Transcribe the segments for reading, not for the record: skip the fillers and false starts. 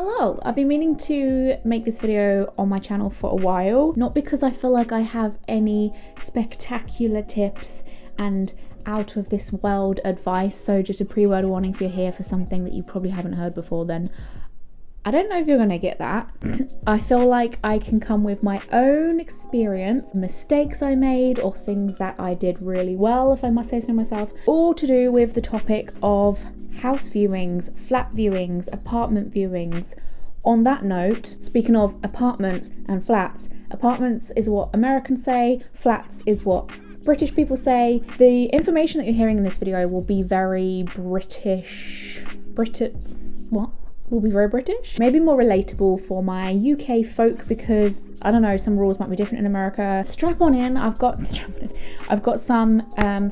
Hello, I've been meaning to make this video on my channel for a while, not because I feel like I have any spectacular tips and out of this world advice, so just a pre-word warning if you're here for something that you probably haven't heard before, then I don't know if you're gonna get that. I feel like I can come with my own experience, mistakes I made or things that I did really well, if I must say so myself, all to do with the topic of house viewings, flat viewings, apartment viewings. On that note, speaking of apartments and flats, apartments is what Americans say, flats is what British people say. The information that you're hearing in this video will be very British. Will be very British. Maybe more relatable for my UK folk because, I don't know, some rules might be different in America. Strap on in, I've got some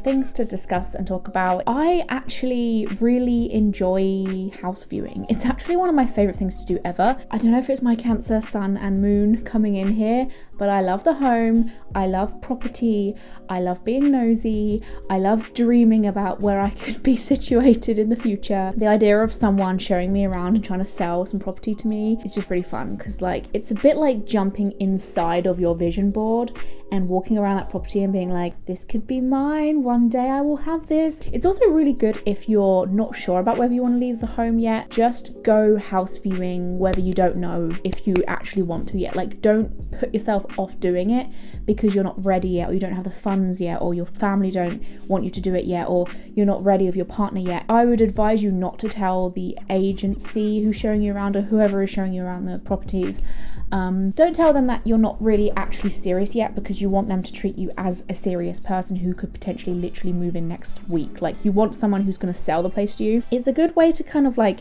things to discuss and talk about. I actually really enjoy house viewing. It's actually one of my favourite things to do ever. I don't know if it's my Cancer, Sun and Moon coming in here, but I love the home, I love property, I love being nosy, I love dreaming about where I could be situated in the future. The idea of someone showing me around and trying to sell some property to me is just really fun because, like, it's a bit like jumping inside of your vision board and walking around that property and being like, this could be mine, one day I will have this. It's also really good if you're not sure about whether you want to leave the home yet. Just go house viewing whether you don't know if you actually want to yet. Like, don't put yourself off doing it because you're not ready yet, or you don't have the funds yet, or your family don't want you to do it yet, or you're not ready with your partner yet. I would advise you not to tell the agency who's showing you around or whoever is showing you around the properties. Don't tell them that you're not really actually serious yet because you want them to treat you as a serious person who could potentially literally move in next week. Like, you want someone who's going to sell the place to you. It's a good way to kind of like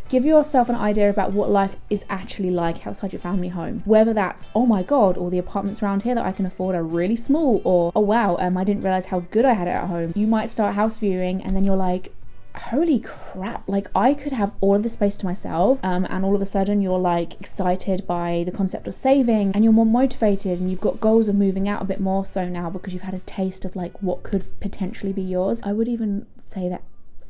give yourself an idea about what life is actually like outside your family home. Whether that's, oh my god, all the apartments around here that I can afford are really small, or oh wow, I didn't realize how good I had it at home. You might start house viewing and then you're like, holy crap, like I could have all of the space to myself, and all of a sudden you're like excited by the concept of saving and you're more motivated and you've got goals of moving out a bit more so now because you've had a taste of like what could potentially be yours. I would even say that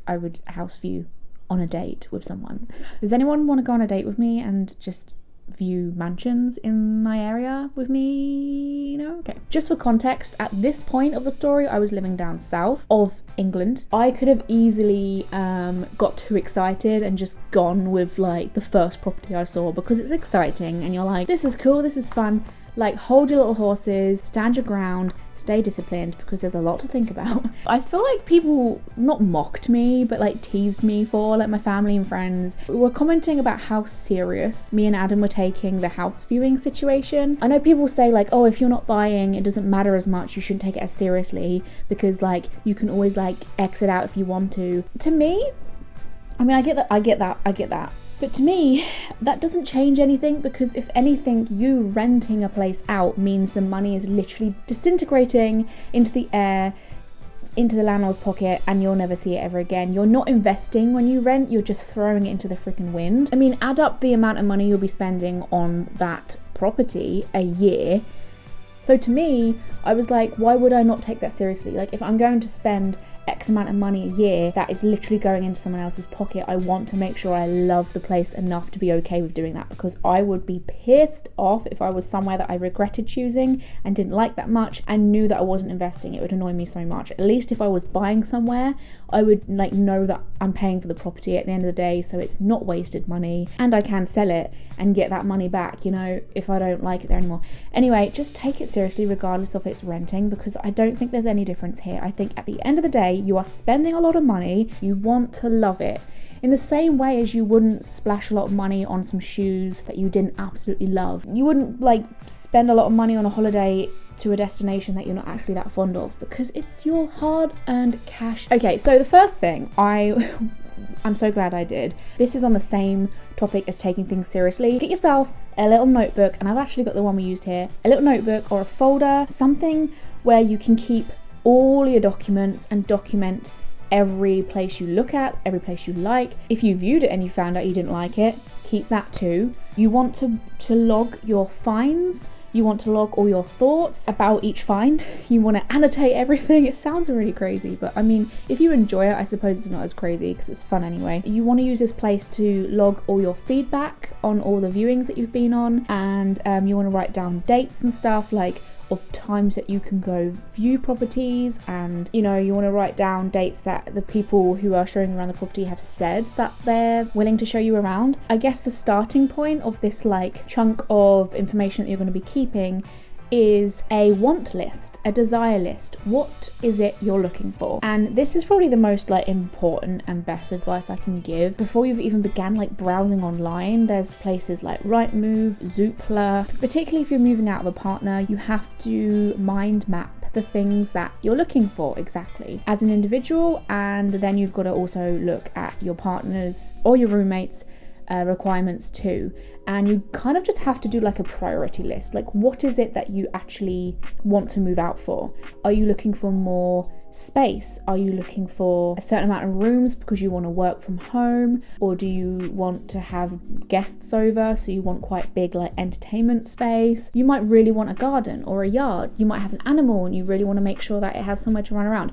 I would house view on a date with someone. Does anyone want to go on a date with me and just view mansions in my area with me? No? Okay. Just for context, at this point of the story, I was living down south of England. I could have easily got too excited and just gone with like the first property I saw because it's exciting and you're like, this is cool, this is fun. Like, hold your little horses, stand your ground, stay disciplined because there's a lot to think about. I feel like people not mocked me, but like teased me for, like my family and friends were commenting about how serious me and Adam were taking the house viewing situation. I know people say like, oh, if you're not buying, it doesn't matter as much, you shouldn't take it as seriously because like you can always like exit out if you want to. To me, I mean, I get that. But to me, that doesn't change anything because if anything, you renting a place out means the money is literally disintegrating into the air, into the landlord's pocket, and you'll never see it ever again. You're not investing when you rent, you're just throwing it into the freaking wind. I mean, add up the amount of money you'll be spending on that property a year. So to me, I was like, why would I not take that seriously? Like, if I'm going to spend X amount of money a year that is literally going into someone else's pocket, I want to make sure I love the place enough to be okay with doing that, because I would be pissed off if I was somewhere that I regretted choosing and didn't like that much and knew that I wasn't investing. It would annoy me so much. At least if I was buying somewhere, I would like know that I'm paying for the property at the end of the day, so it's not wasted money and I can sell it and get that money back, you know, if I don't like it there anymore. Anyway, just take it seriously regardless of it's renting, because I don't think there's any difference here. I think at the end of the day, you are spending a lot of money, you want to love it. In the same way as you wouldn't splash a lot of money on some shoes that you didn't absolutely love. You wouldn't like spend a lot of money on a holiday to a destination that you're not actually that fond of because it's your hard-earned cash. Okay, so the first thing I'm so glad I did. This is on the same topic as taking things seriously. Get yourself a little notebook, and I've actually got the one we used here. A little notebook or a folder, something where you can keep all your documents and document every place you look at, every place you like. If you viewed it and you found out you didn't like it, keep that too. You want to log your finds, You want to log all your thoughts about each find. You want to annotate everything. It sounds really crazy, but I mean, if you enjoy it, I suppose it's not as crazy because it's fun anyway. You want to use this place to log all your feedback on all the viewings that you've been on, and you want to write down dates and stuff, like of times that you can go view properties, and you know, you want to write down dates that the people who are showing around the property have said that they're willing to show you around. I guess the starting point of this like chunk of information that you're going to be keeping is a want list, a desire list. What is it you're looking for? And this is probably the most like important and best advice I can give. Before you've even began like browsing online, there's places like Rightmove, Zoopla. Particularly if you're moving out of a partner, you have to mind map the things that you're looking for exactly as an individual, and then you've got to also look at your partner's or your roommates' requirements too. And you kind of just have to do like a priority list. Like, what is it that you actually want to move out for? Are you looking for more space? Are you looking for a certain amount of rooms because you want to work from home? Or do you want to have guests over, so you want quite big like entertainment space? You might really want a garden or a yard. You might have an animal and you really want to make sure that it has somewhere to run around.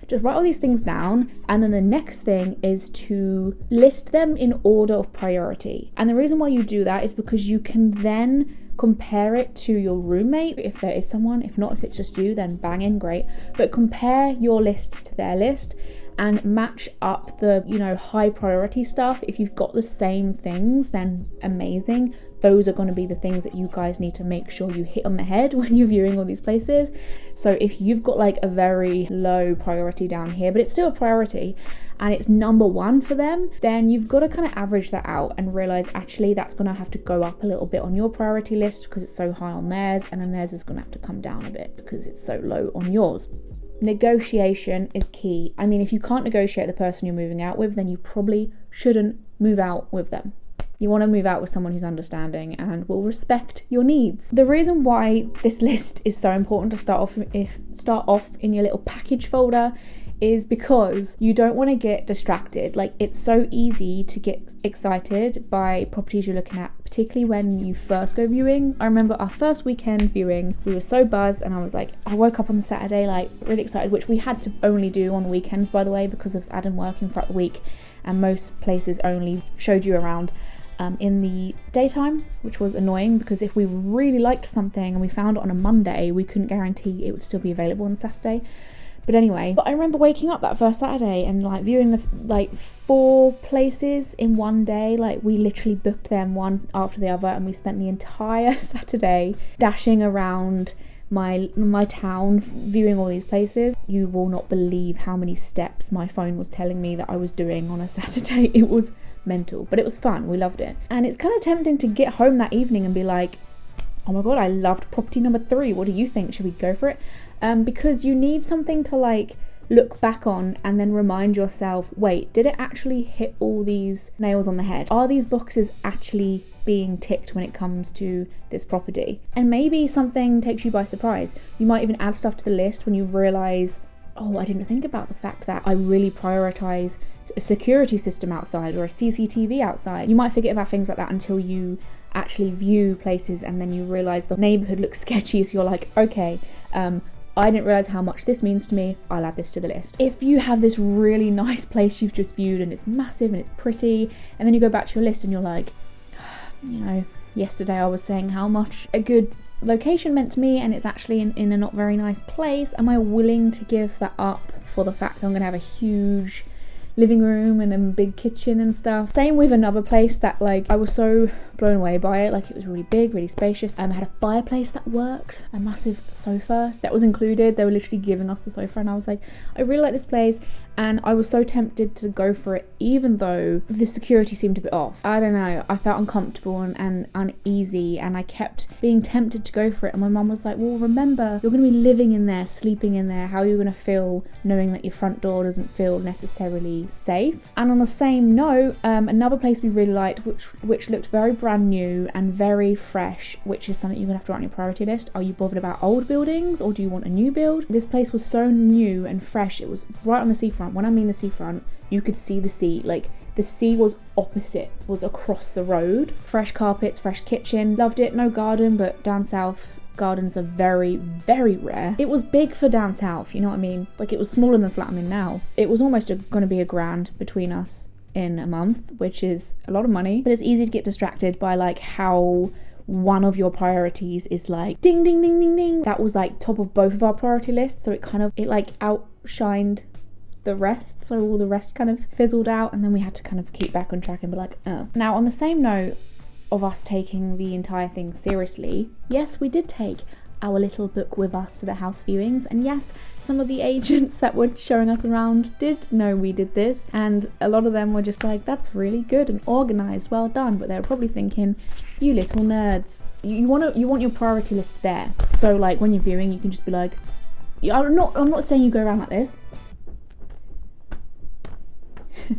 Just write all these things down, and then the next thing is to list them in order of priority. And the reason why you do that is because you can then compare it to your roommate if there is someone. If not, if it's just you, then bang in, great. But compare your list to their list and match up the, you know, high priority stuff. If you've got the same things, then amazing. Those are going to be the things that you guys need to make sure you hit on the head when you're viewing all these places. So if you've got like a very low priority down here, but it's still a priority and it's number one for them, then you've got to kind of average that out and realize actually that's going to have to go up a little bit on your priority list because it's so high on theirs, and then theirs is going to have to come down a bit because it's so low on yours. Negotiation is key. I mean, if you can't negotiate the person you're moving out with, then you probably shouldn't move out with them. You want to move out with someone who's understanding and will respect your needs. The reason why this list is so important to start off in your little package folder is because you don't want to get distracted. Like, it's so easy to get excited by properties you're looking at, particularly when you first go viewing. I remember our first weekend viewing, we were so buzzed, and I woke up on the Saturday like really excited, which we had to only do on the weekends, by the way, because of Adam working throughout the week, and most places only showed you around in the daytime, which was annoying because if we really liked something and we found it on a Monday, we couldn't guarantee it would still be available on Saturday. But anyway, I remember waking up that first Saturday and like viewing the like 4 places in one day. Like, we literally booked them one after the other, and we spent the entire Saturday dashing around my town viewing all these places. You will not believe how many steps my phone was telling me that I was doing on a Saturday. It was mental, but it was fun. We loved it. And it's kind of tempting to get home that evening and be like, oh my god, I loved property number 3. What do you think? Should we go for it? Because you need something to like look back on and then remind yourself, wait, did it actually hit all these nails on the head? Are these boxes actually being ticked when it comes to this property? And maybe something takes you by surprise. You might even add stuff to the list when you realize, oh, I didn't think about the fact that I really prioritize a security system outside or a CCTV outside. You might forget about things like that until you actually view places, and then you realize the neighborhood looks sketchy, so you're like, okay, I didn't realize how much this means to me. I'll add this to the list. If you have this really nice place you've just viewed and it's massive and it's pretty, and then you go back to your list and you're like, you know, yesterday I was saying how much a good location meant to me, and it's actually in a not very nice place. Am I willing to give that up for the fact I'm going to have a huge living room and a big kitchen and stuff? Same with another place that like I was so blown away by it. Like, it was really big, really spacious. Had a fireplace that worked, a massive sofa that was included. They were literally giving us the sofa, and I was like, I really like this place, and I was so tempted to go for it, even though the security seemed a bit off. I don't know, I felt uncomfortable and uneasy, and I kept being tempted to go for it. And my mum was like, well, remember, you're going to be living in there, sleeping in there. How are you going to feel knowing that your front door doesn't feel necessarily safe? And on the same note, another place we really liked, which looked very brand new and very fresh, which is something you're gonna have to write on your priority list. Are you bothered about old buildings, or do you want a new build? This place was so new and fresh. It was right on the seafront. When I mean the seafront, you could see the sea. Like, the sea was opposite, was across the road. Fresh carpets, fresh kitchen, loved it. No garden, but down south, gardens are very, very rare. It was big for down south, you know what I mean? Like, it was smaller than the flat I'm in now. It was almost going to be $1,000 between us in a month, which is a lot of money, but it's easy to get distracted by like how one of your priorities is like ding ding ding ding ding. That was like top of both of our priority lists, so it like outshined the rest, so all the rest kind of fizzled out, and then we had to kind of keep back on track and be like, oh. Now, on the same note of us taking the entire thing seriously, yes, we did take our little book with us to the house viewings, and yes, some of the agents that were showing us around did know we did this, and a lot of them were just like, that's really good and organized, well done, but they were probably thinking, you little nerds. You want your priority list there, so like when you're viewing, you can just be like, I'm not saying you go around like this,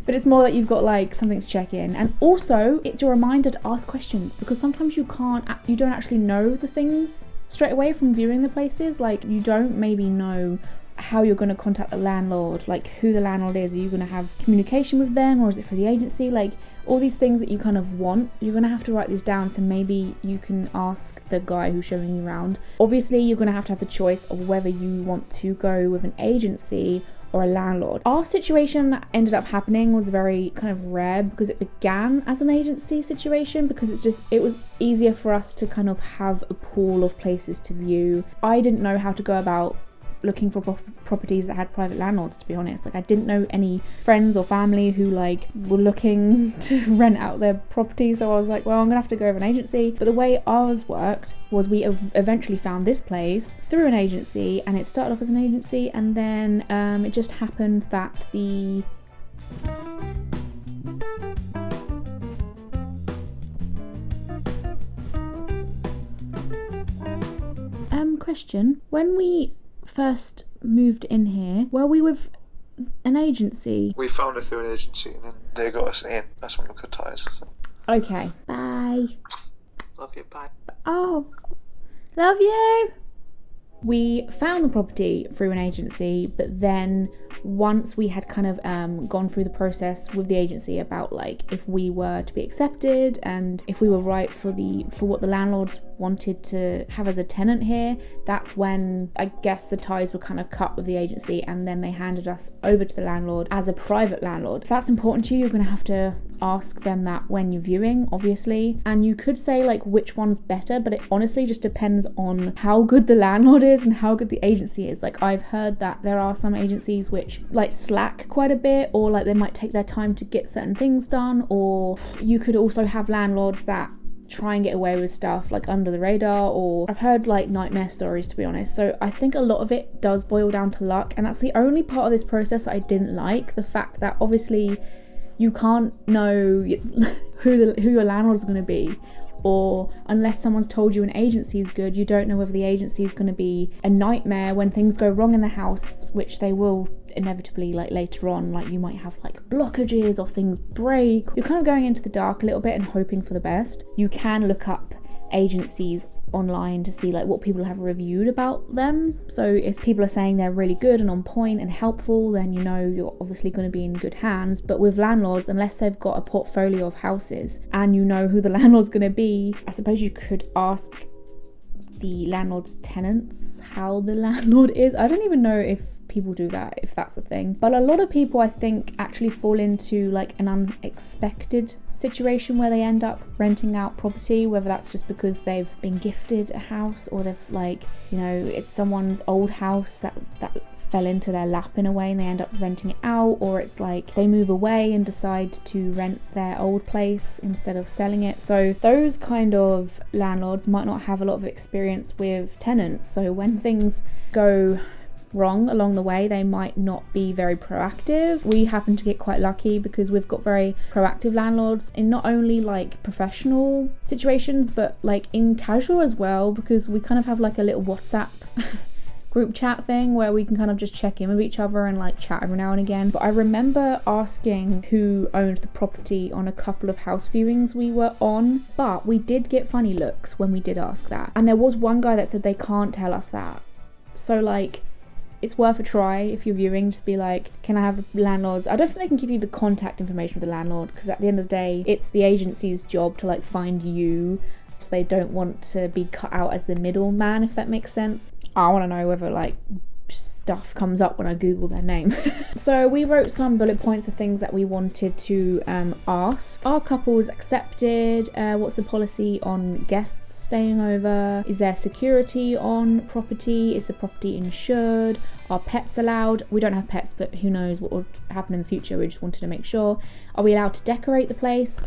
but it's more that you've got like something to check in, and also it's your reminder to ask questions, because sometimes you don't actually know the things straight away from viewing the places. Like, you don't maybe know how you're going to contact the landlord, like who the landlord is. Are you going to have communication with them, or is it for the agency? Like, all these things that you kind of want, you're going to have to write these down, so maybe you can ask the guy who's showing you around. Obviously, you're going to have the choice of whether you want to go with an agency or a landlord. Our situation that ended up happening was very kind of rare, because it began as an agency situation, because it was easier for us to kind of have a pool of places to view. I didn't know how to go about looking for properties that had private landlords, to be honest. Like, I didn't know any friends or family who like were looking to rent out their property, so I was like, well, I'm gonna have to go with an agency. But the way ours worked was we eventually found this place through an agency, and it started off as an agency, and then it just happened that the question, when we first moved in here, were we with an agency? We found it through an agency, and then they got us in. That's when we cut ties. So. Okay. Bye. Love you. Bye. Oh, love you. We found the property through an agency, but then once we had kind of gone through the process with the agency about like if we were to be accepted and if we were right for what the landlords wanted to have as a tenant here, that's when I guess the ties were kind of cut with the agency, and then they handed us over to the landlord as a private landlord. If that's important to you, you're going to have to ask them that when you're viewing, obviously, and you could say like which one's better, but it honestly just depends on how good the landlord is and how good the agency is. Like, I've heard that there are some agencies which like slack quite a bit, or like they might take their time to get certain things done, or you could also have landlords that try and get away with stuff like under the radar, or I've heard like nightmare stories, to be honest. So I think a lot of it does boil down to luck, and that's the only part of this process that I didn't like, the fact that obviously you can't know who your landlord's going to be, or unless someone's told you an agency is good, you don't know whether the agency is going to be a nightmare when things go wrong in the house, which they will inevitably, like later on. Like, you might have like blockages or things break. You're kind of going into the dark a little bit and hoping for the best. You can look up agencies online to see like what people have reviewed about them, so if people are saying they're really good and on point and helpful, then you know you're obviously going to be in good hands. But with landlords, unless they've got a portfolio of houses and you know who the landlord's going to be, I suppose you could ask the landlord's tenants how the landlord is. I don't even know if people do that, if that's a thing, but a lot of people I think actually fall into like an unexpected situation where they end up renting out property, whether that's just because they've been gifted a house, or they've like, you know, it's someone's old house that fell into their lap in a way and they end up renting it out, or it's like they move away and decide to rent their old place instead of selling it. So those kind of landlords might not have a lot of experience with tenants, so when things go wrong along the way, they might not be very proactive. We happen to get quite lucky because we've got very proactive landlords in not only like professional situations, but like in casual as well, because we kind of have like a little WhatsApp group chat thing where we can kind of just check in with each other and like chat every now and again. But I remember asking who owned the property on a couple of house viewings we were on, but we did get funny looks when we did ask that, and there was one guy that said they can't tell us that. So like, it's worth a try if you're viewing, just be like, can I have the landlord's? I don't think they can give you the contact information of the landlord, because at the end of the day, it's the agency's job to like find you So they don't want to be cut out as the middleman, if that makes sense. I want to know whether like stuff comes up when I Google their name. So we wrote some bullet points of things that we wanted to ask. Are couples accepted? What's the policy on guests staying over? Is there security on property? Is the property insured? Are pets allowed? We don't have pets, but who knows what will happen in the future. We just wanted to make sure. Are we allowed to decorate the place?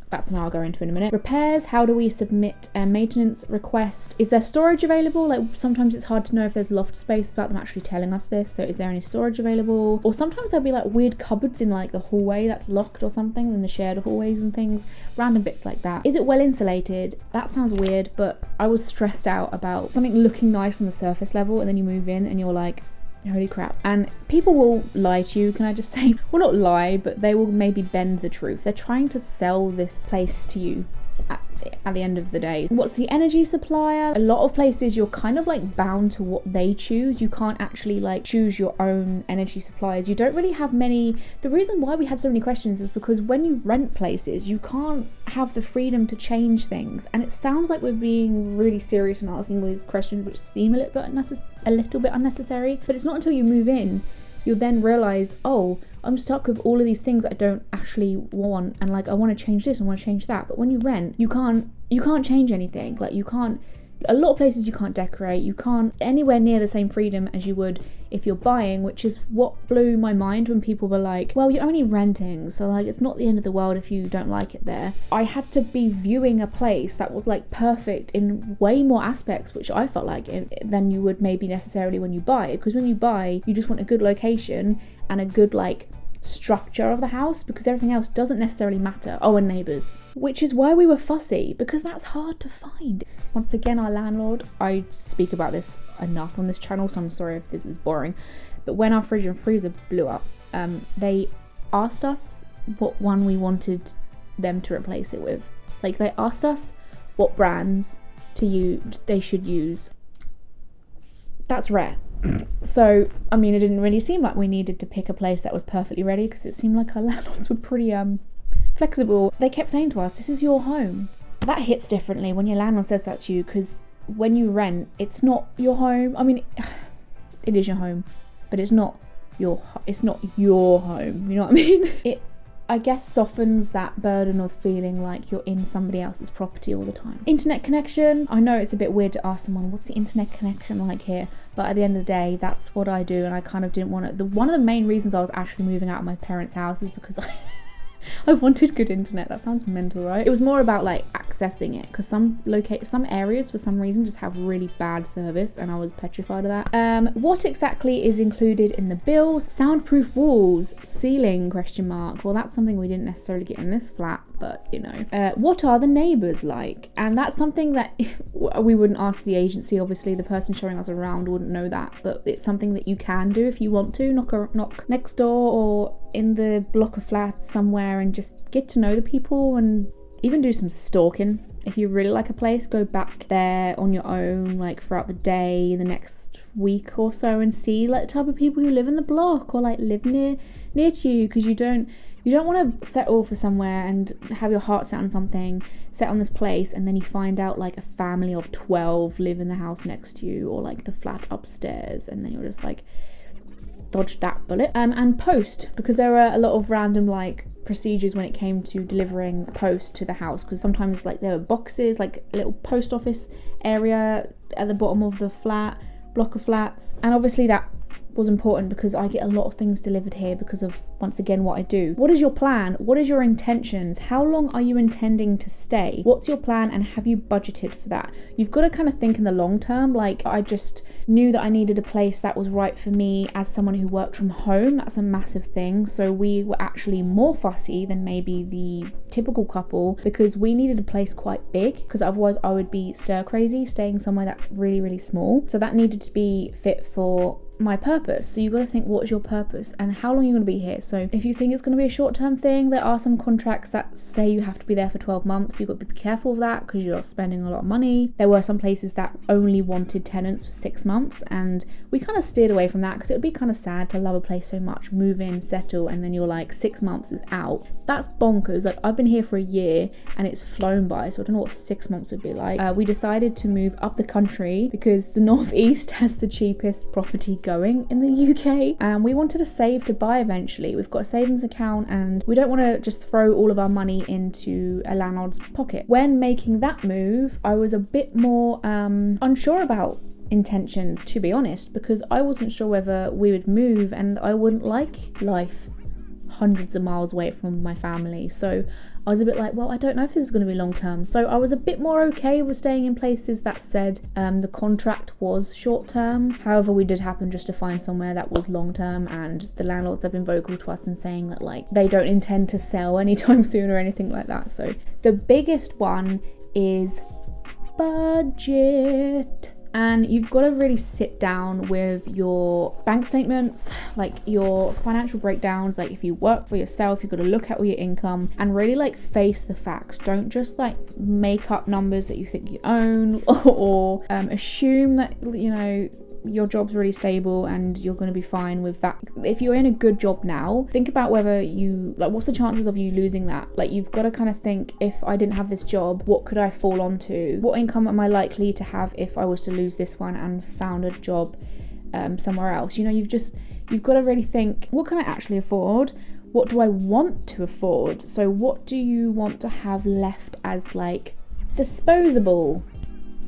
That's something I'll go into in a minute. Repairs, how do we submit a maintenance request? Is there storage available? Like sometimes it's hard to know if there's loft space without them actually telling us this. So is there any storage available? Or sometimes there'll be like weird cupboards in like the hallway that's locked or something in the shared hallways and things. Random bits like that. Is it well insulated? That sounds weird, but I was stressed out about something looking nice on the surface level and then you move in and you're like, holy crap. And people will lie to you, can I just say? Well, not lie, but they will maybe bend the truth. They're trying to sell this place to you at the end of the day. What's the energy supplier? A lot of places you're kind of like bound to what they choose. You can't actually like choose your own energy suppliers. You don't really have many. The reason why we had so many questions is because when you rent places, you can't have the freedom to change things. And it sounds like we're being really serious and asking all these questions which seem a little bit unnecessary, but it's not until you move in you'll then realize, oh, I'm stuck with all of these things that I don't actually want, and like I want to change this, I want to change that. But when you rent, you can't change anything. Like you can't, a lot of places you can't decorate, you can't anywhere near the same freedom as you would if you're buying, which is what blew my mind when people were like, well, you're only renting, so like it's not the end of the world if you don't like it there. I had to be viewing a place that was like perfect in way more aspects, which I felt like than you would maybe necessarily when you buy it, because when you buy, you just want a good location and a good like structure of the house, because everything else doesn't necessarily matter. Oh, and neighbours, which is why we were fussy, because that's hard to find. Once again, our landlord, I speak about this enough on this channel, so I'm sorry if this is boring, but when our fridge and freezer blew up, they asked us what one we wanted them to replace it with. Like they asked us what brands they should use. That's rare. So, I mean, it didn't really seem like we needed to pick a place that was perfectly ready, because it seemed like our landlords were pretty flexible. They kept saying to us, this is your home. That hits differently when your landlord says that to you, because when you rent, it's not your home. I mean, it is your home, but it's not your home, you know what I mean? It, I guess, softens that burden of feeling like you're in somebody else's property all the time. Internet connection. I know it's a bit weird to ask someone, what's the internet connection like here? But at the end of the day, that's what I do, and I kind of didn't want to. One of the main reasons I was actually moving out of my parents' house is because I wanted good internet. That sounds mental, right? It was more about like accessing it, because some areas for some reason just have really bad service, and I was petrified of that. What exactly is included in the bills? Soundproof walls, ceiling ? Well, that's something we didn't necessarily get in this flat, but you know. What are the neighbours like? And that's something that we wouldn't ask the agency. Obviously, the person showing us around wouldn't know that, but it's something that you can do if you want to. Knock next door or in the block of flats somewhere and just get to know the people, and even do some stalking. If you really like a place, go back there on your own, like throughout the day, the next week or so, and see like the type of people who live in the block or like live near to you, because you don't want to settle for somewhere and have your heart set on something, set on this place, and then you find out like a family of 12 live in the house next to you, or like the flat upstairs, and then you're just like, dodge that bullet. And post, because there are a lot of random like procedures when it came to delivering post to the house, because sometimes like there were boxes, like a little post office area at the bottom of the block of flats, and obviously that was important because I get a lot of things delivered here because of, once again, what I do. What is your plan? What is your intentions? How long are you intending to stay? What's your plan, and have you budgeted for that? You've got to kind of think in the long term. Like, I just knew that I needed a place that was right for me as someone who worked from home. That's a massive thing. So we were actually more fussy than maybe the typical couple, because we needed a place quite big, because otherwise I would be stir crazy staying somewhere that's really, really small. So that needed to be fit for my purpose. So you've got to think, what is your purpose and how long are you going to be here? So if you think it's going to be a short-term thing, there are some contracts that say you have to be there for 12 months. You've got to be careful of that because you're spending a lot of money. There were some places that only wanted tenants for 6 months, and we kind of steered away from that because it would be kind of sad to love a place so much, move in, settle, and then you're like 6 months is out. That's bonkers. Like, I've been here for a year and it's flown by, so I don't know what 6 months would be like. We decided to move up the country because the northeast has the cheapest property going in the UK, and we wanted to save to buy eventually. We've got a savings account and we don't want to just throw all of our money into a landlord's pocket. When making that move, I was a bit more unsure about intentions, to be honest, because I wasn't sure whether we would move and I wouldn't like life hundreds of miles away from my family. So I was a bit like, well, I don't know if this is going to be long term. So I was a bit more okay with staying in places that said the contract was short term. However, we did happen just to find somewhere that was long term, and the landlords have been vocal to us and saying that like they don't intend to sell anytime soon or anything like that. So the biggest one is budget. And you've got to really sit down with your bank statements, like your financial breakdowns. Like if you work for yourself, you've got to look at all your income and really like face the facts. Don't just like make up numbers that you think you own or assume that, you know, your job's really stable and you're going to be fine with that. If you're in a good job now, think about whether you, like, what's the chances of you losing that? Like, you've got to kind of think, if I didn't have this job, what could I fall onto? What income am I likely to have if I was to lose this one and found a job somewhere else? You know, you've got to really think, what can I actually afford? What do I want to afford? So what do you want to have left as like disposable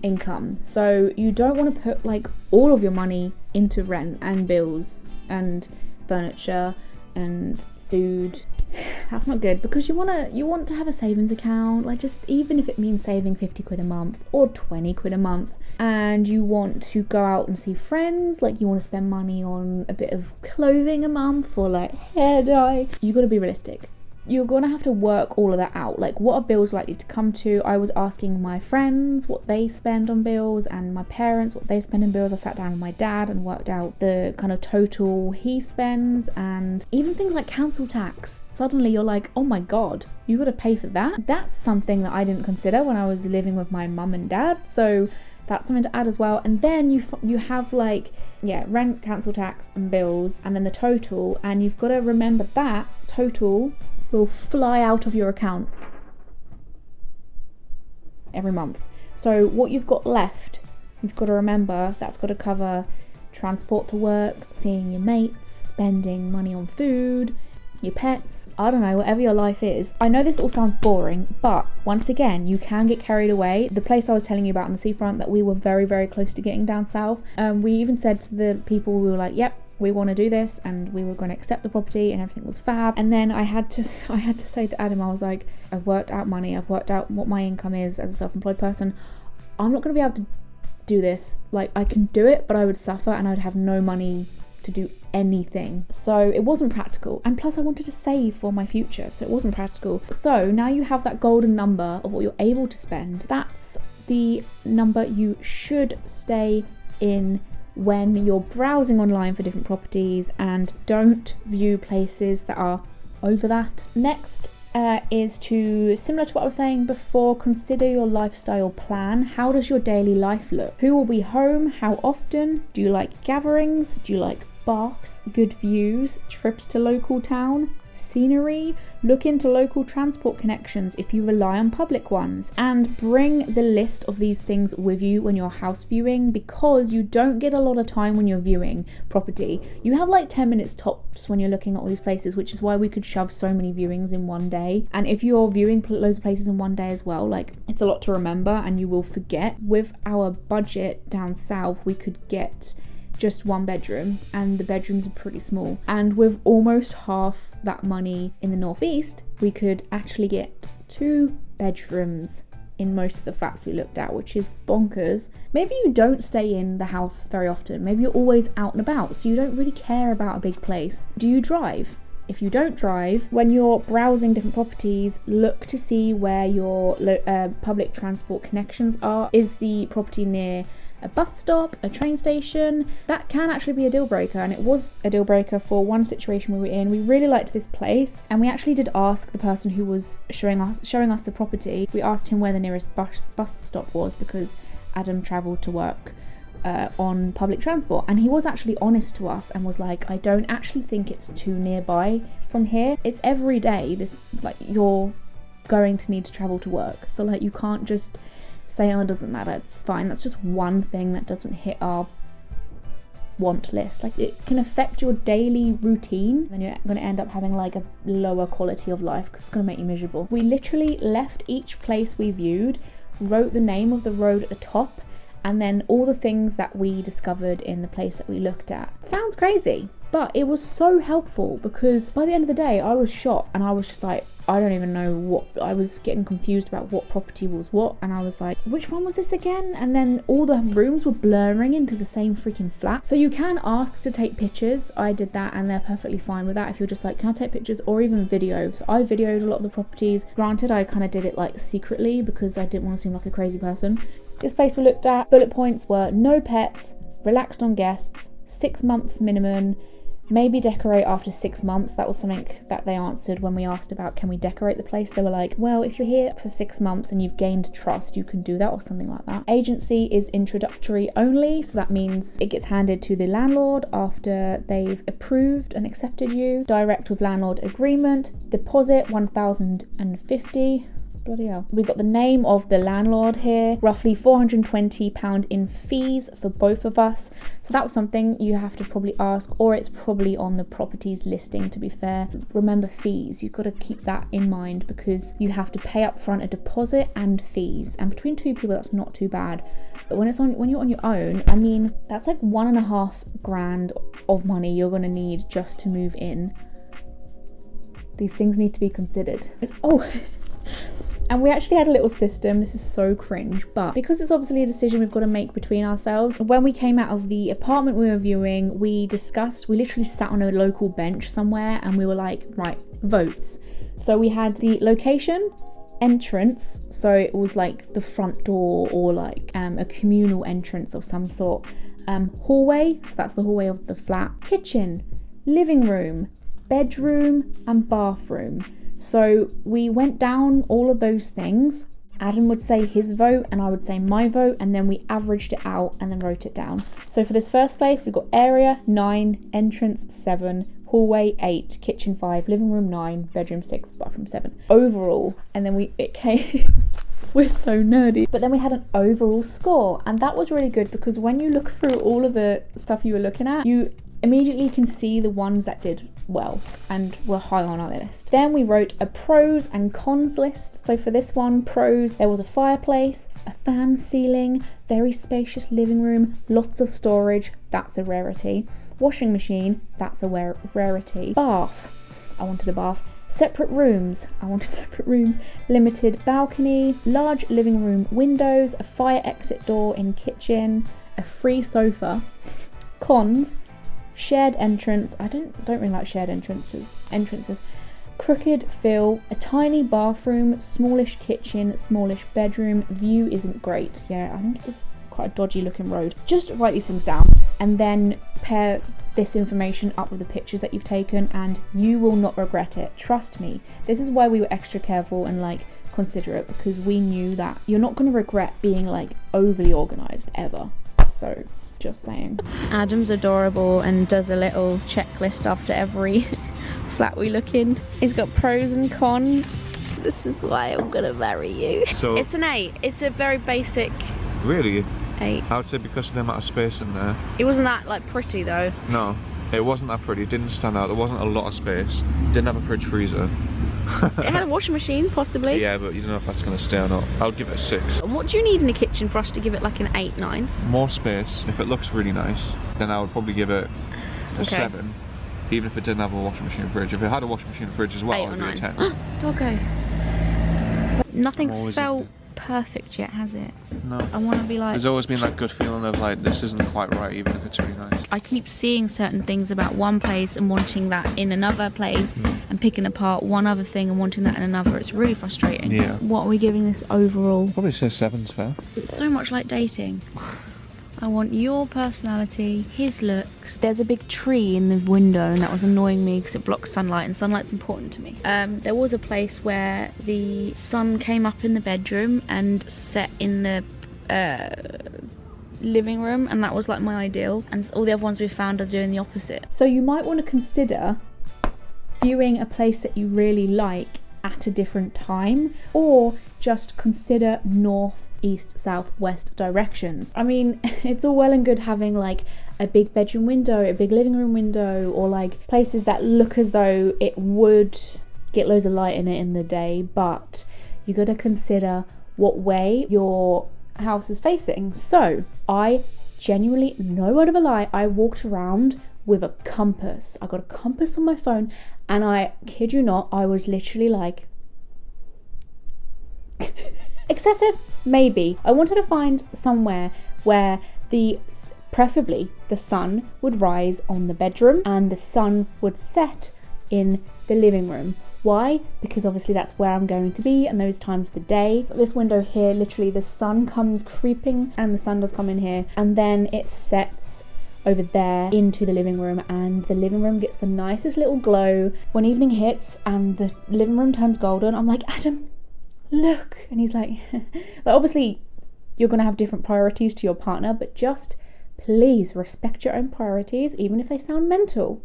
income? So you don't want to put like all of your money into rent and bills and furniture and food. That's not good, because you want to have a savings account, like just even if it means saving 50 quid a month or 20 quid a month, and you want to go out and see friends, like you want to spend money on a bit of clothing a month or like hair dye. You got to be realistic. You're gonna have to work all of that out. Like, what are bills likely to come to? I was asking my friends what they spend on bills and my parents what they spend on bills. I sat down with my dad and worked out the kind of total he spends, and even things like council tax. Suddenly you're like, oh my god, you gotta pay for that? That's something that I didn't consider when I was living with my mum and dad. So that's something to add as well. And then you have like, yeah, rent, council tax and bills, and then the total, and you've got to remember that total will fly out of your account every month. So what you've got left, you've got to remember that's got to cover transport to work, seeing your mates, spending money on food, your pets, I don't know, whatever your life is. I know this all sounds boring, but once again, you can get carried away. The place I was telling you about on the seafront that we were very, very close to getting down south, we even said to the people, we were like, yep, we want to do this, and we were going to accept the property and everything was fab. And then I had to say to Adam, I was like, I've worked out money, I've worked out what my income is as a self-employed person. I'm not going to be able to do this. Like, I can do it, but I would suffer and I'd have no money to do anything. So it wasn't practical, and plus I wanted to save for my future, so it wasn't practical. So now you have that golden number of what you're able to spend. That's the number you should stay in when you're browsing online for different properties, and don't view places that are over that. Next is to, similar to what I was saying before, consider your lifestyle plan. How does your daily life look? Who will be home? How often? Do you like gatherings? Do you like baths, good views, trips to local town, scenery? Look into local transport connections if you rely on public ones, and bring the list of these things with you when you're house viewing, because you don't get a lot of time when you're viewing property. You have like 10 minutes tops when you're looking at all these places, which is why we could shove so many viewings in one day. And if you're viewing loads of places in one day as well, like, it's a lot to remember and you will forget. With our budget down south, we could get just one bedroom, and the bedrooms are pretty small. And with almost half that money in the northeast, we could actually get 2 bedrooms in most of the flats we looked at, which is bonkers. Maybe you don't stay in the house very often. Maybe you're always out and about, so you don't really care about a big place. Do you drive? If you don't drive, when you're browsing different properties, look to see where your public transport connections are. Is the property near a bus stop, a train station. That can actually be a deal breaker, and it was a deal breaker for one situation we were in. We really liked this place, and we actually did ask the person who was showing us the property. We asked him where the nearest bus stop was, because Adam travelled to work on public transport, and he was actually honest to us and was like, I don't actually think it's too nearby from here. It's every day, this, like, you're going to need to travel to work, so like you can't just say, oh, it doesn't matter, it's fine. That's just one thing that doesn't hit our want list. Like, it can affect your daily routine, then you're going to end up having like a lower quality of life, because it's going to make you miserable. We literally left each place we viewed, wrote the name of the road at the top, and then all the things that we discovered in the place that we looked at. Sounds crazy, but it was so helpful, because by the end of the day I was shot, and I was just like, I don't even know what, I was getting confused about what property was what, and I was like, which one was this again? And then all the rooms were blurring into the same freaking flat. So you can ask to take pictures. I did that, and they're perfectly fine with that if you're just like, can I take pictures, or even video. So I videoed a lot of the properties. Granted, I kind of did it like secretly because I didn't want to seem like a crazy person. This place we looked at, bullet points were no pets, relaxed on guests, 6 months minimum, maybe decorate after 6 months. That was something that they answered when we asked about, can we decorate the place? They were like, well, if you're here for 6 months and you've gained trust, you can do that, or something like that. Agency is introductory only, so that means it gets handed to the landlord after they've approved and accepted you. Direct with landlord agreement. Deposit 1,050. Bloody hell. We got the name of the landlord here, roughly £420 in fees for both of us. So that was something you have to probably ask, or it's probably on the property's listing, to be fair. Remember, fees, you've got to keep that in mind, because you have to pay up front a deposit and fees, and between 2 people that's not too bad. But when you're on your own, I mean, that's like $1,500 of money you're going to need just to move in. These things need to be considered. And we actually had a little system. This is so cringe, but because it's obviously a decision we've got to make between ourselves, when we came out of the apartment we were viewing, we literally sat on a local bench somewhere, and we were like, right, votes. So we had the location, entrance, so it was like the front door, or like a communal entrance of some sort, hallway, so that's the hallway of the flat, kitchen, living room, bedroom, and bathroom. So we went down all of those things. Adam would say his vote and I would say my vote, and then we averaged it out and then wrote it down. So for this first place, we got area 9, entrance 7, hallway 8, kitchen 5, living room 9, bedroom 6, bathroom 7. Overall, and then it came we're so nerdy. But then we had an overall score, and that was really good, because when you look through all of the stuff you were looking at, you immediately can see the ones that did well and were high on our list. Then we wrote a pros and cons list. So for this one, pros, there was a fireplace, a fan ceiling, very spacious living room, lots of storage, that's a rarity. Washing machine, that's a rarity. Bath, I wanted a bath. Separate rooms, I wanted separate rooms. Limited balcony, large living room windows, a fire exit door in kitchen, a free sofa. Cons, shared entrance, I don't really like shared entrances. Crooked fill, a tiny bathroom, smallish kitchen, smallish bedroom, view isn't great. Yeah, I think it was quite a dodgy looking road. Just write these things down and then pair this information up with the pictures that you've taken, and you will not regret it. Trust me. This is why we were extra careful and like considerate, because we knew that you're not going to regret being like overly organised ever. So just saying. Adam's adorable and does a little checklist after every flat we look in. He's got pros and cons. This is why I'm gonna marry you. So it's an 8. It's a very basic. Really? 8. I would say because of the amount of space in there. It wasn't that like pretty though. No, it wasn't that pretty. It didn't stand out. There wasn't a lot of space. Didn't have a fridge freezer. It had a washing machine, possibly. Yeah, but you don't know if that's going to stay or not. I would give it a 6. What do you need in a kitchen for us to give it like an 8, 9? More space. If it looks really nice, then I would probably give it a 7. Even if it didn't have a washing machine and fridge. If it had a washing machine and fridge as well, I would give it a 10. Doggo. Nothing's felt perfect yet, has it? No. I want to be like... There's always been that good feeling of like, this isn't quite right, even if it's really nice. I keep seeing certain things about one place and wanting that in another place, and picking apart one other thing and wanting that in another. It's really frustrating. Yeah. What are we giving this overall? Probably say 7's fair. It's so much like dating. I want your personality, his looks. There's a big tree in the window and that was annoying me because it blocks sunlight, and sunlight's important to me. There was a place where the sun came up in the bedroom and set in the living room, and that was like my ideal, and all the other ones we found are doing the opposite. So you might want to consider viewing a place that you really like at a different time, or just consider north, east, south, west directions. I mean, it's all well and good having like a big bedroom window, a big living room window, or like places that look as though it would get loads of light in it in the day, but you got to consider what way your house is facing. So I genuinely, no word of a lie, I walked around with a compass. I got a compass on my phone, and I kid you not, I was literally like excessive, maybe. I wanted to find somewhere where preferably the sun would rise on the bedroom and the sun would set in the living room. Why? Because obviously that's where I'm going to be and those times of the day. This window here, literally the sun comes creeping, and the sun does come in here, and then it sets over there into the living room, and the living room gets the nicest little glow. When evening hits and the living room turns golden, I'm like, Adam, look. And he's like, well, obviously you're going to have different priorities to your partner, but just please respect your own priorities, even if they sound mental.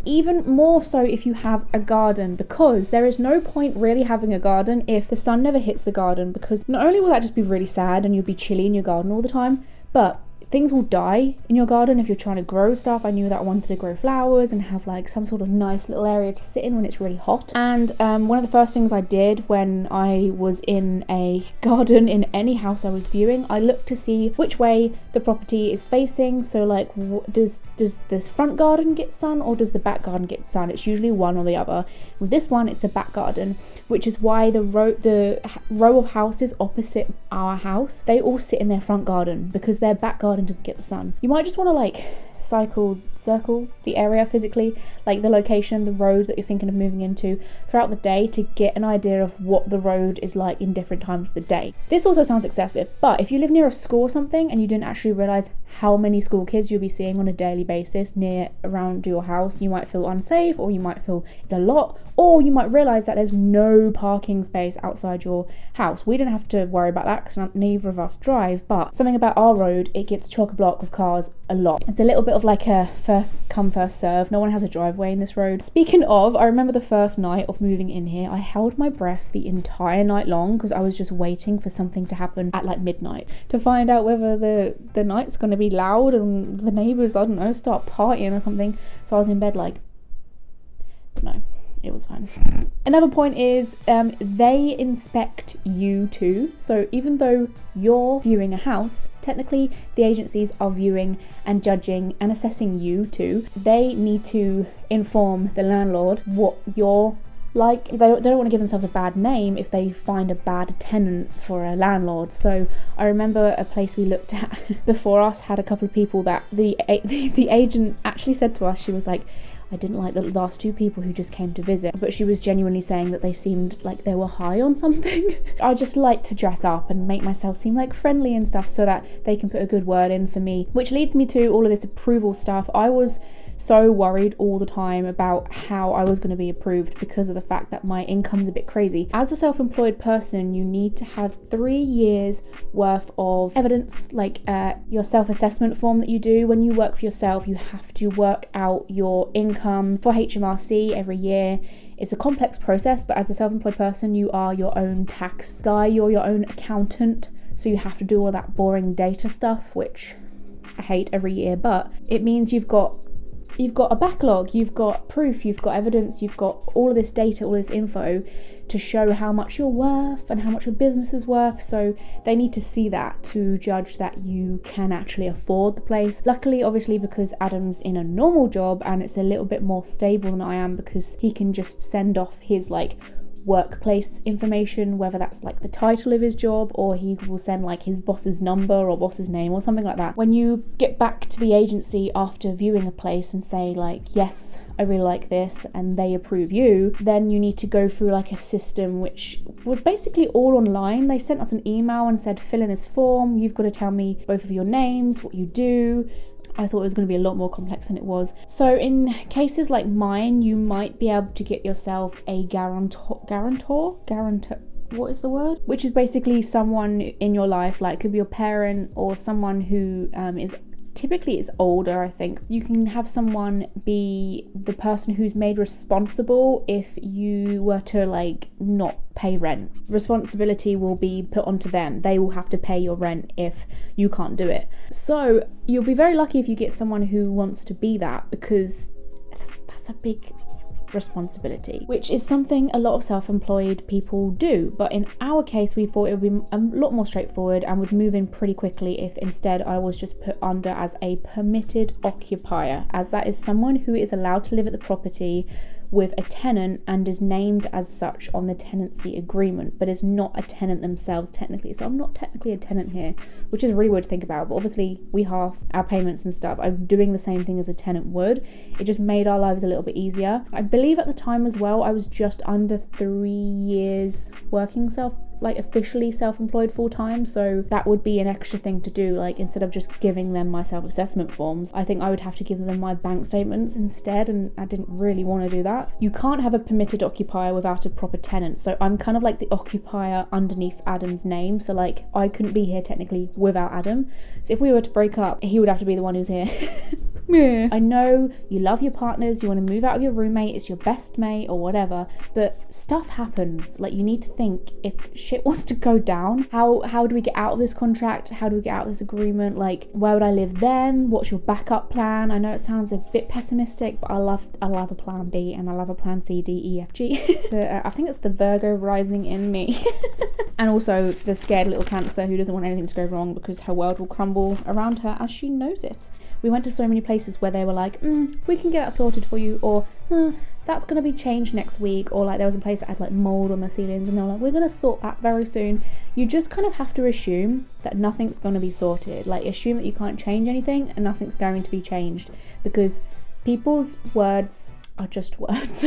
Even more so if you have a garden, because there is no point really having a garden if the sun never hits the garden, because not only will that just be really sad and you'll be chilly in your garden all the time, but things will die in your garden if you're trying to grow stuff. I knew that I wanted to grow flowers and have like some sort of nice little area to sit in when it's really hot. And one of the first things I did when I was in a garden in any house I was viewing, I looked to see which way the property is facing. So like, does this front garden get sun or does the back garden get sun? It's usually one or the other. With this one, it's the back garden, which is why the row of houses opposite our house, they all sit in their front garden, because their back garden doesn't get the sun. You might just want to like circle the area physically, like the location, the road that you're thinking of moving into throughout the day, to get an idea of what the road is like in different times of the day. This also sounds excessive, but if you live near a school or something and you didn't actually realize how many school kids you'll be seeing on a daily basis near around your house, you might feel unsafe, or you might feel it's a lot, or you might realize that there's no parking space outside your house. We didn't have to worry about that because neither of us drive, but something about our road, it gets chock-a-block with cars a lot. It's a little bit of like a first come first serve. No one has a driveway in this road. Speaking of, I remember the first night of moving in here, I held my breath the entire night long because I was just waiting for something to happen at like midnight to find out whether the night's going to be loud and the neighbours, I don't know, start partying or something. So I was in bed like, but no, it was fine. Another point is they inspect you too. So even though you're viewing a house, technically the agencies are viewing and judging and assessing you too. They need to inform the landlord what you're like. They don't want to give themselves a bad name if they find a bad tenant for a landlord. So I remember a place we looked at before us had a couple of people that the agent actually said to us, she was like, I didn't like the last two people who just came to visit, but she was genuinely saying that they seemed like they were high on something. I just like to dress up and make myself seem like friendly and stuff so that they can put a good word in for me, which leads me to all of this approval stuff. I was so worried all the time about how I was going to be approved because of the fact that my income's a bit crazy. As a self-employed person, you need to have 3 years worth of evidence, like your self-assessment form that you do. When you work for yourself, you have to work out your income for HMRC every year. It's a complex process, but as a self-employed person, you are your own tax guy, you're your own accountant, so you have to do all that boring data stuff, which I hate every year, but it means you've got a backlog, you've got proof, you've got evidence, you've got all of this data, all this info to show how much you're worth and how much your business is worth. So they need to see that to judge that you can actually afford the place. Luckily, obviously, because Adam's in a normal job and it's a little bit more stable than I am, because he can just send off his like workplace information, whether that's like the title of his job, or he will send like his boss's number or boss's name or something like that. When you get back to the agency after viewing a place and say like, yes, I really like this, and they approve you, then you need to go through like a system which was basically all online. They sent us an email and said, fill in this form, you've got to tell me both of your names, what you do. I thought it was going to be a lot more complex than it was. So in cases like mine, you might be able to get yourself a guarantor, what is the word? Which is basically someone in your life, like could be your parent or someone who typically is older, I think. You can have someone be the person who's made responsible if you were to like not pay rent. Responsibility will be put onto them. They will have to pay your rent if you can't do it. So you'll be very lucky if you get someone who wants to be that, because that's a big responsibility, which is something a lot of self-employed people do. But in our case, we thought it would be a lot more straightforward and would move in pretty quickly if instead I was just put under as a permitted occupier, as that is someone who is allowed to live at the property with a tenant and is named as such on the tenancy agreement, but is not a tenant themselves technically. So I'm not technically a tenant here, which is really weird to think about, but obviously we half our payments and stuff. I'm doing the same thing as a tenant would. It just made our lives a little bit easier. I believe at the time as well, I was just under 3 years working officially self-employed full-time, so that would be an extra thing to do. Like, instead of just giving them my self-assessment forms, I think I would have to give them my bank statements instead, and I didn't really want to do that. You can't have a permitted occupier without a proper tenant, so I'm kind of like the occupier underneath Adam's name, so like I couldn't be here technically without Adam. So if we were to break up, he would have to be the one who's here. I know you love your partners, you want to move out of your roommate, it's your best mate or whatever, but stuff happens. Like, you need to think, if shit was to go down, how do we get out of this contract? How do we get out of this agreement? Like, where would I live then? What's your backup plan? I know it sounds a bit pessimistic, but I love a plan B, and I love a plan C, D, E, F, G. I think it's the Virgo rising in me. And also the scared little Cancer who doesn't want anything to go wrong because her world will crumble around her as she knows it. We went to so many places where they were like, we can get that sorted for you, or that's going to be changed next week, or like there was a place that had like mold on the ceilings and they were like, we're going to sort that very soon. You just kind of have to assume that nothing's going to be sorted. Like, assume that you can't change anything and nothing's going to be changed, because people's words are just words.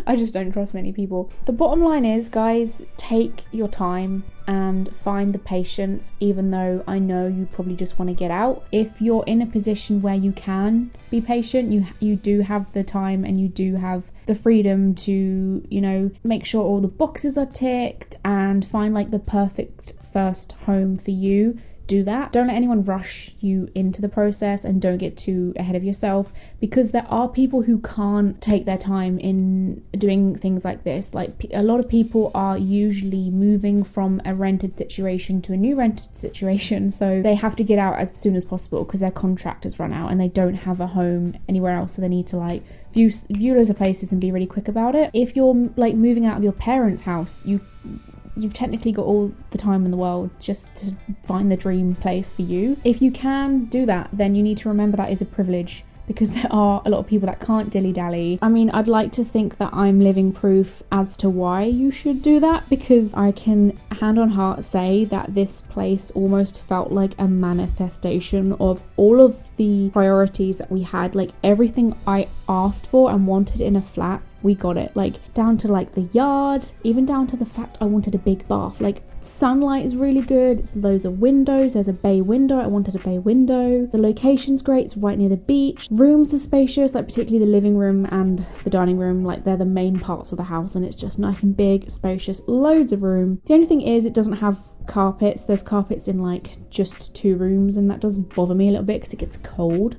I just don't trust many people. The bottom line is, guys, take your time and find the patience, even though I know you probably just want to get out. If you're in a position where you can be patient, you do have the time and you do have the freedom to, you know, make sure all the boxes are ticked and find like the perfect first home for you. Do that. Don't let anyone rush you into the process, and don't get too ahead of yourself, because there are people who can't take their time in doing things like this. Like, a lot of people are usually moving from a rented situation to a new rented situation, so they have to get out as soon as possible because their contract has run out and they don't have a home anywhere else, so they need to like view loads of places and be really quick about it. If you're like moving out of your parents' house, you've technically got all the time in the world just to find the dream place for you. If you can do that, then you need to remember that is a privilege, because there are a lot of people that can't dilly-dally. I mean, I'd like to think that I'm living proof as to why you should do that, because I can hand on heart say that this place almost felt like a manifestation of all of the priorities that we had. Like, everything I asked for and wanted in a flat, we got it. Like, down to like the yard, even down to the fact I wanted a big bath. Like, sunlight is really good, it's loads of windows, there's a bay window, I wanted a bay window. The location's great, it's right near the beach. Rooms are spacious, like particularly the living room and the dining room, like they're the main parts of the house, and it's just nice and big, spacious, loads of room. The only thing is, it doesn't have carpets. There's carpets in like just 2 rooms, and that does bother me a little bit because it gets cold.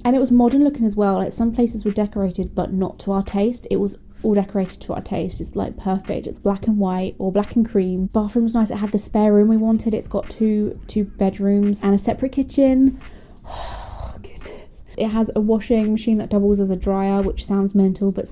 And it was modern looking as well. Like, some places were decorated but not to our taste. It was all decorated to our taste. It's like perfect. It's black and white or black and cream. Bathroom's nice. It had the spare room we wanted. It's got two bedrooms and a separate kitchen. It has a washing machine that doubles as a dryer, which sounds mental, but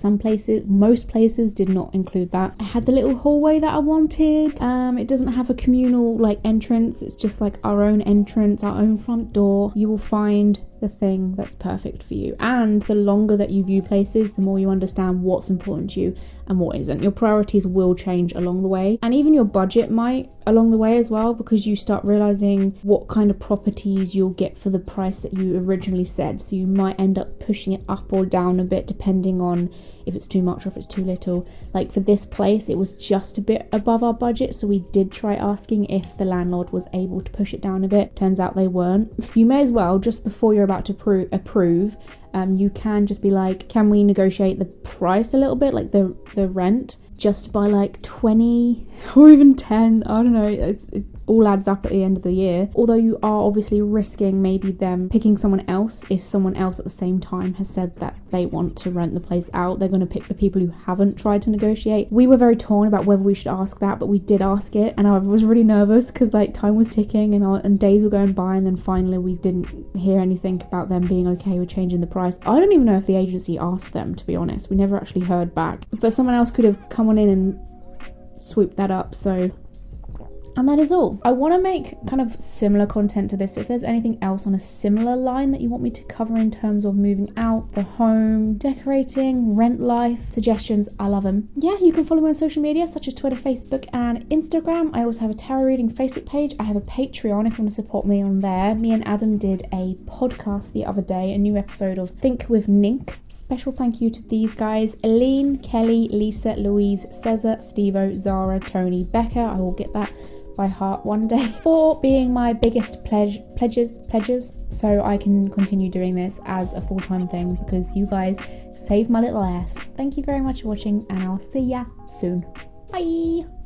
most places did not include that. I had the little hallway that I wanted. It doesn't have a communal like entrance. It's just like our own entrance, our own front door. You will find the thing that's perfect for you. And the longer that you view places, the more you understand what's important to you and what isn't. Your priorities will change along the way, and even your budget might along the way as well, because you start realizing what kind of properties you'll get for the price that you originally said. So you might end up pushing it up or down a bit depending on if it's too much or if it's too little. Like for this place, it was just a bit above our budget, so we did try asking if the landlord was able to push it down a bit. Turns out they weren't. You may as well, just before you're about to approve, you can just be like, can we negotiate the price a little bit, like the rent, just by like 20 or even 10, I don't know, it all adds up at the end of the year. Although you are obviously risking maybe them picking someone else. If someone else at the same time has said that they want to rent the place out, they're going to pick the people who haven't tried to negotiate. We were very torn about whether we should ask that, but we did ask it, and I was really nervous because like time was ticking and days were going by, and then finally we didn't hear anything about them being okay with changing the price. I don't even know if the agency asked them, to be honest. We never actually heard back, but someone else could have come on in and swooped that up. So, and that is all. I want to make kind of similar content to this, so if there's anything else on a similar line that you want me to cover in terms of moving out, the home, decorating, rent life, suggestions, I love them. Yeah, you can follow me on social media such as Twitter, Facebook and Instagram. I also have a tarot reading Facebook page. I have a Patreon if you want to support me on there. Me and Adam did a podcast the other day, a new episode of Think with Nink. Special thank you to these guys: Aline, Kelly, Lisa, Louise, Cesar, Stevo, Zara, Tony, Becca. I will get that by heart one day, for being my biggest pledges, so I can continue doing this as a full-time thing, because you guys save my little ass. Thank you very much for watching, and I'll see ya soon. Bye.